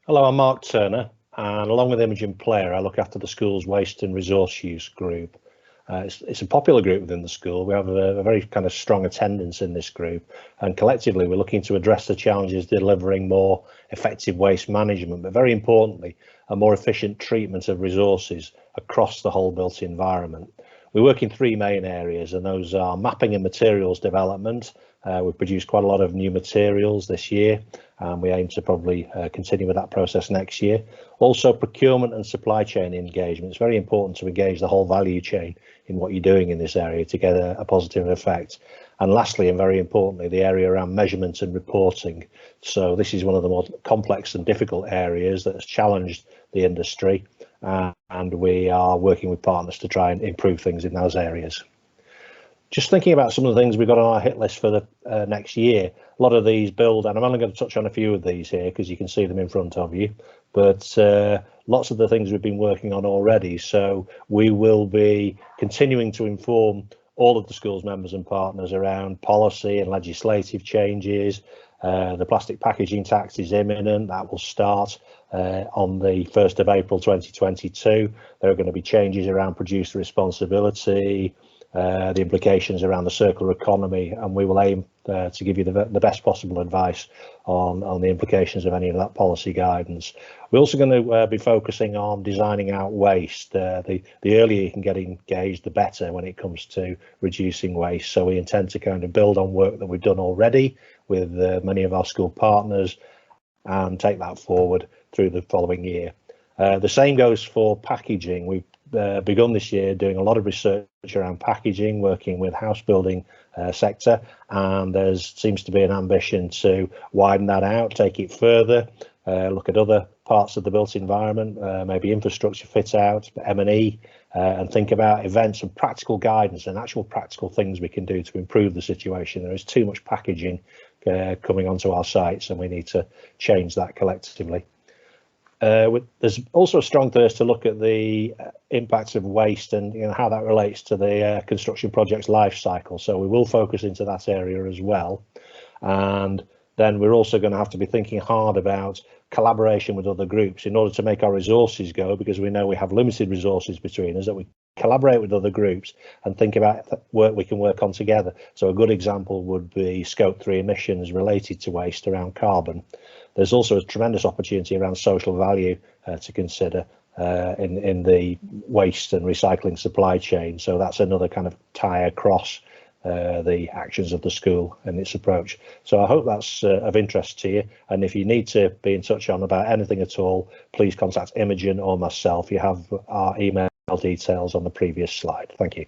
Hello, I'm Mark Turner, and along with Imogen Player, I look after the school's waste and resource use group. It's a popular group within the school. We have a very kind of strong attendance in this group, and collectively we're looking to address the challenges delivering more effective waste management, but very importantly, a more efficient treatment of resources across the whole built environment. We work in three main areas, and those are mapping and materials development. We've produced quite a lot of new materials this year, and we aim to probably continue with that process next year. Also, procurement and supply chain engagement. It's very important to engage the whole value chain in what you're doing in this area to get a positive effect. And lastly, and very importantly, the area around measurement and reporting. So this is one of the more complex and difficult areas that has challenged the industry, and we are working with partners to try and improve things in those areas. Just thinking about some of the things we've got on our hit list for the next year. A lot of these build, and I'm only going to touch on a few of these here because you can see them in front of you, but lots of the things we've been working on already. So we will be continuing to inform all of the school's members and partners around policy and legislative changes. The plastic packaging tax is imminent. That will start on the 1st of April 2022. There are going to be changes around producer responsibility, the implications around the circular economy, and we will aim to give you the best possible advice on the implications of any of that policy guidance. We're also going to be focusing on designing out waste. The earlier you can get engaged, the better when it comes to reducing waste. So we intend to kind of build on work that we've done already with many of our school partners and take that forward through the following year. The same goes for packaging. We've begun this year doing a lot of research around packaging, working with house building sector, and there seems to be an ambition to widen that out, take it further, look at other parts of the built environment, maybe infrastructure fit out, M&E, and think about events and practical guidance and actual practical things we can do to improve the situation. There is too much packaging coming onto our sites, and we need to change that collectively. There's also a strong thirst to look at the impacts of waste and how that relates to the construction project's life cycle. So we will focus into that area as well. And then we're also going to have to be thinking hard about collaboration with other groups in order to make our resources go, because we know we have limited resources between us, that we collaborate with other groups and think about work we can work on together. So a good example would be Scope 3 emissions related to waste around carbon. There's also a tremendous opportunity around social value to consider in the waste and recycling supply chain. So that's another kind of tie across the actions of the school and its approach. So I hope that's of interest to you. And if you need to be in touch on about anything at all, please contact Imogen or myself. You have our email details on the previous slide. Thank you.